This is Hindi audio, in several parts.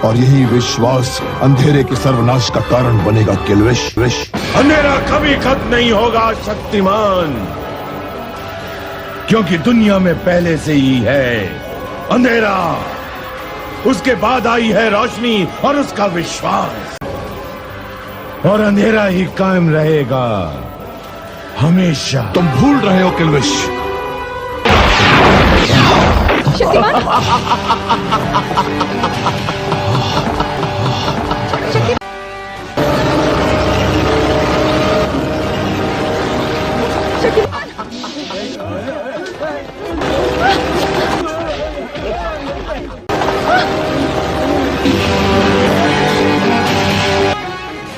और यही विश्वास अंधेरे के सर्वनाश का कारण बनेगा किल्विश। अंधेरा कभी खत्म नहीं होगा शक्तिमान, क्योंकि दुनिया में पहले से ही है अंधेरा, उसके बाद आई है रोशनी और उसका विश्वास, और अंधेरा ही कायम रहेगा हमेशा। तुम भूल रहे हो किल्विश।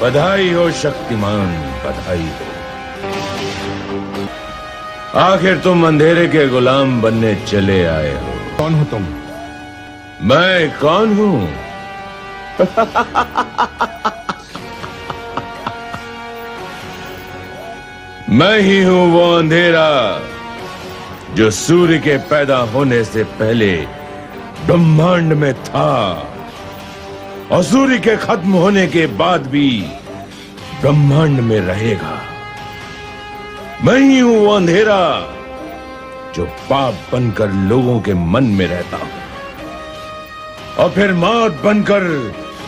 बधाई हो शक्तिमान, बधाई हो। आखिर तुम अंधेरे के गुलाम बनने चले आए हो। कौन हो तुम? मैं कौन हूं? मैं ही हूं वो अंधेरा जो सूर्य के पैदा होने से पहले ब्रह्मांड में था, और सूर्य के खत्म होने के बाद भी ब्रह्मांड में रहेगा। मैं ही हूं वो अंधेरा जो पाप बनकर लोगों के मन में रहता हूं, और फिर मौत बनकर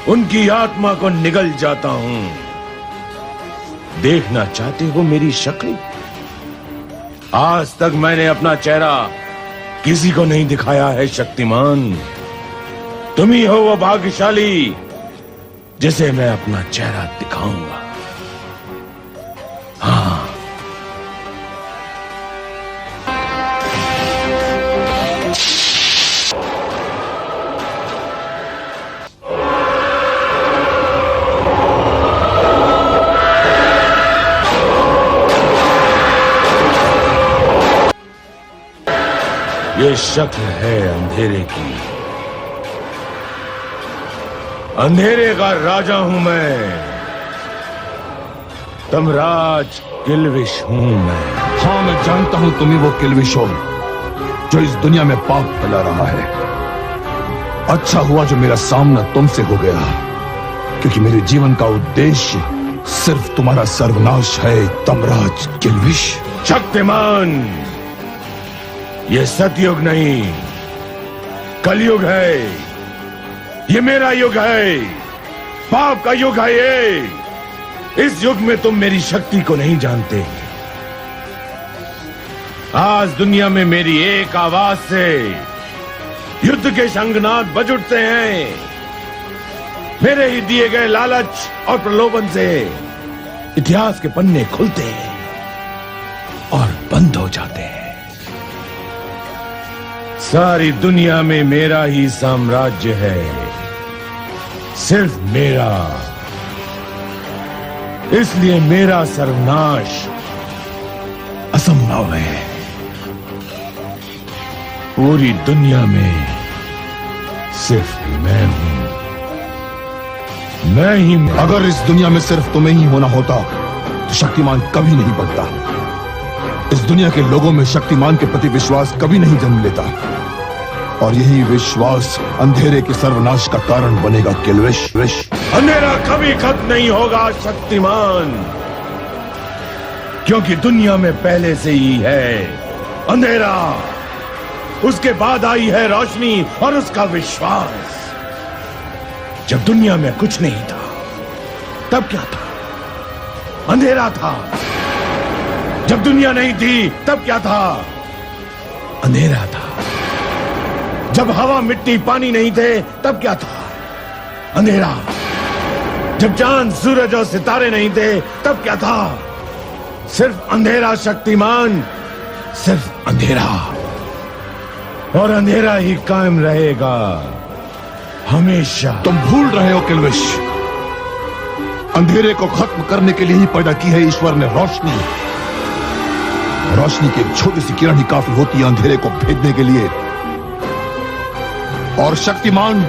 उनकी आत्मा को निगल जाता हूं। देखना चाहते हो मेरी शक्ल? आज तक मैंने अपना चेहरा किसी को नहीं दिखाया है शक्तिमान। तुम ही हो वो भाग्यशाली जिसे मैं अपना चेहरा दिखाऊंगा। हाँ, ये शक्ल है अंधेरे की। अंधेरे का राजा हूं मैं, तमराज किल्विश हूं मैं। हाँ, मैं जानता हूं तुम ही वो किल्विश हो जो इस दुनिया में पाप फैला रहा है। अच्छा हुआ जो मेरा सामना तुमसे हो गया, क्योंकि मेरे जीवन का उद्देश्य सिर्फ तुम्हारा सर्वनाश है, तमराज किल्विश। शक्तिमान, ये सतयुग नहीं, कलयुग है। ये मेरा युग है, पाप का युग है ये। इस युग में तुम मेरी शक्ति को नहीं जानते। आज दुनिया में मेरी एक आवाज से युद्ध के शंखनाद बज उठते हैं। मेरे ही दिए गए लालच और प्रलोभन से इतिहास के पन्ने खुलते हैं और बंद हो जाते हैं। सारी दुनिया में मेरा ही साम्राज्य है, सिर्फ मेरा। इसलिए मेरा सर्वनाश असंभव है। पूरी दुनिया में सिर्फ मैं हूं, मैं ही। अगर इस दुनिया में सिर्फ तुम्हें ही होना होता तो शक्तिमान कभी नहीं बढ़ता। इस दुनिया के लोगों में शक्तिमान के प्रति विश्वास कभी नहीं जन्म लेता, और यही विश्वास अंधेरे के सर्वनाश का कारण बनेगा किल्विश। अंधेरा कभी खत्म नहीं होगा शक्तिमान, क्योंकि दुनिया में पहले से ही है अंधेरा, उसके बाद आई है रोशनी और उसका विश्वास। जब दुनिया में कुछ नहीं था तब क्या था? अंधेरा था। जब दुनिया नहीं थी तब क्या था? अंधेरा था। जब हवा मिट्टी पानी नहीं थे तब क्या था? अंधेरा। जब चांद सूरज और सितारे नहीं थे तब क्या था? सिर्फ अंधेरा शक्तिमान, सिर्फ अंधेरा, और अंधेरा ही कायम रहेगा हमेशा। तुम भूल रहे हो किल्विश, अंधेरे को खत्म करने के लिए ही पैदा की है ईश्वर ने रोशनी। रोशनी की एक छोटी सी किरण ही काफी होती है अंधेरे को भेदने के लिए, और शक्तिमान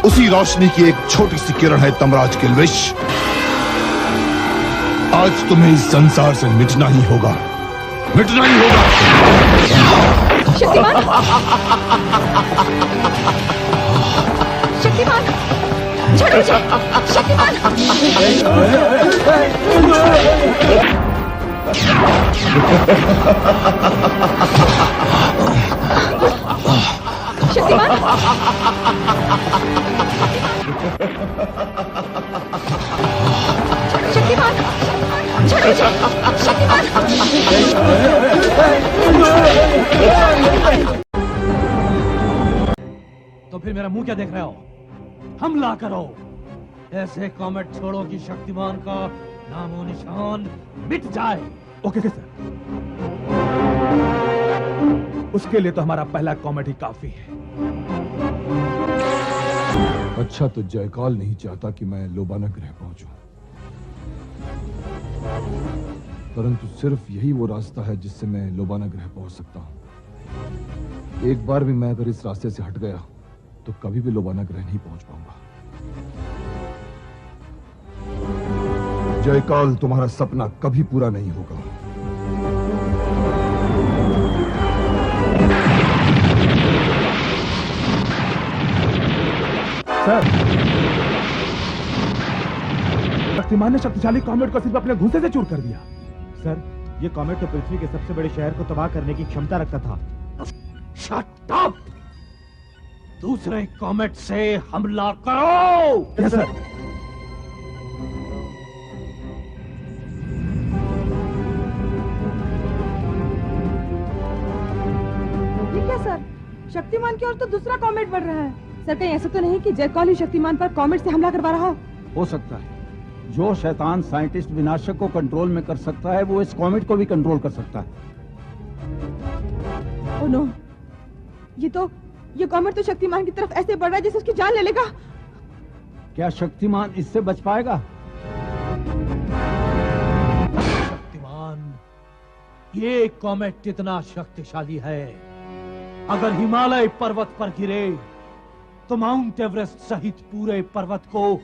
उसी रोशनी की एक छोटी सी किरण है, तमराज किल्विश। आज तुम्हें इस संसार से मिटना ही होगा, मिटना ही होगा। शक्तिमान, शक्तिमान। छोड़ दीजिए शक्तिमान। शक्तिमान छोड़ दीजिए शक्तिमान। तो फिर मेरा मुंह क्या देख रहे हो? हमला करो। ऐसे कॉमेट छोड़ो कि शक्तिमान का नामो निशान मिट जाए। Okay sir. उसके लिए तो हमारा पहला कॉमेट ही काफी है। अच्छा, तो जयकाल नहीं चाहता कि मैं लोबाना ग्रह पहुंचूं, परंतु सिर्फ यही वो रास्ता है जिससे मैं लोबाना ग्रह पहुंच सकता हूं। एक बार भी मैं अगर इस रास्ते से हट गया तो कभी भी लोबाना ग्रह नहीं पहुंच पाऊंगा। जयकाल, तुम्हारा सपना कभी पूरा नहीं होगा। सर, शक्तिमान ने शक्तिशाली कॉमेट को सिर्फ अपने घूंसे से चूर कर दिया। सर, ये कॉमेट तो पृथ्वी के सबसे बड़े शहर को तबाह करने की क्षमता रखता था। Shut up! दूसरे कॉमेट से हमला करो। Yes sir. ये क्या सर, शक्तिमान की ओर तो दूसरा कॉमेट बढ़ रहा है। सर, कहीं ऐसा तो नहीं कि जयकाल ही शक्तिमान पर कॉमेट से हमला करवा रहा? हो सकता है। जो शैतान साइंटिस्ट विनाशक को कंट्रोल में कर सकता है, वो इस कॉमेट को भी कंट्रोल कर सकता है। ओह नो, ये कॉमेट तो शक्तिमान की तरफ ऐसे बढ़ रहा है जैसे उसकी जान ले लेगा। क्या शक्तिमान इससे बच पाएगा? शक्तिमान, ये कॉमेट इतना शक्तिशाली है, अगर हिमालय पर्वत पर गिरे तो माउंट एवरेस्ट सहित पूरे पर्वत को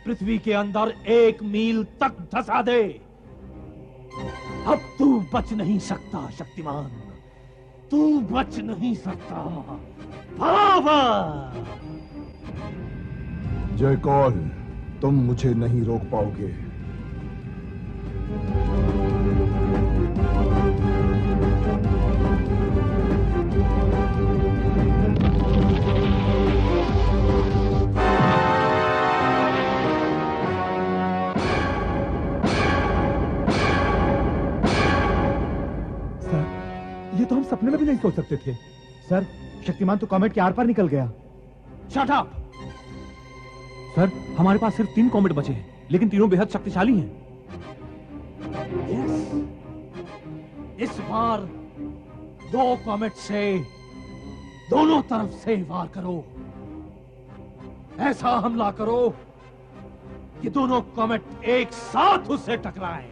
पृथ्वी के अंदर 1 मील तक धंसा दे। अब तू बच नहीं सकता शक्तिमान, तू बच नहीं सकता। पावर! जयकाल, तुम मुझे नहीं रोक पाओगे। ये तो हम सपने में भी नहीं सोच सकते थे। सर, शक्तिमान तो कॉमेट के आर पार निकल गया। Shut up! सर, हमारे पास सिर्फ 3 कॉमेट बचे हैं, लेकिन तीनों बेहद शक्तिशाली हैं। यस, इस बार 2 कॉमेट से दोनों तरफ से वार करो। ऐसा हमला करो कि दोनों कॉमेट एक साथ उससे टकराएं।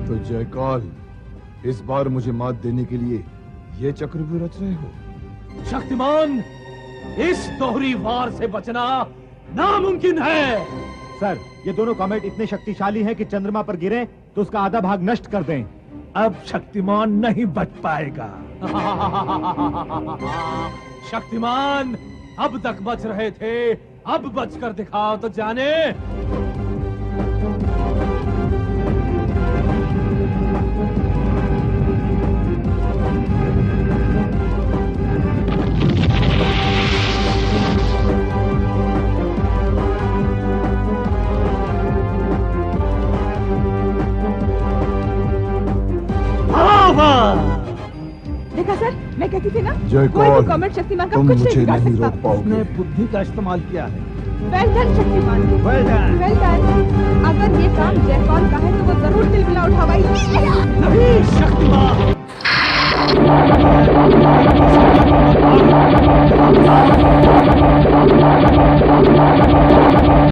तो जयकाल, इस बार मुझे मात देने के लिए ये चक्रव्यूह रच रहे हो? शक्तिमान, इस दोहरी वार से बचना नामुमकिन है। सर, ये दोनों कॉमेट इतने शक्तिशाली हैं कि चंद्रमा पर गिरे तो उसका आधा भाग नष्ट कर दें। अब शक्तिमान नहीं बच पाएगा। शक्तिमान, अब तक बच रहे थे, अब बच कर दिखाओ तो जाने। देखा सर, मैं कहती थी ना, जयकाल, कोई भी कॉमेट शक्तिमान का तुम कुछ नहीं मुझे बिगाड़ नहीं सकता। रोक पाओगे। उसने बुद्धि का इस्तेमाल किया है। Well done Shaktimaan, Well done. Well done. अगर ये काम जयकाल का है तो वो जरूर दिलमिला उठावाई। नहीं, शक्ति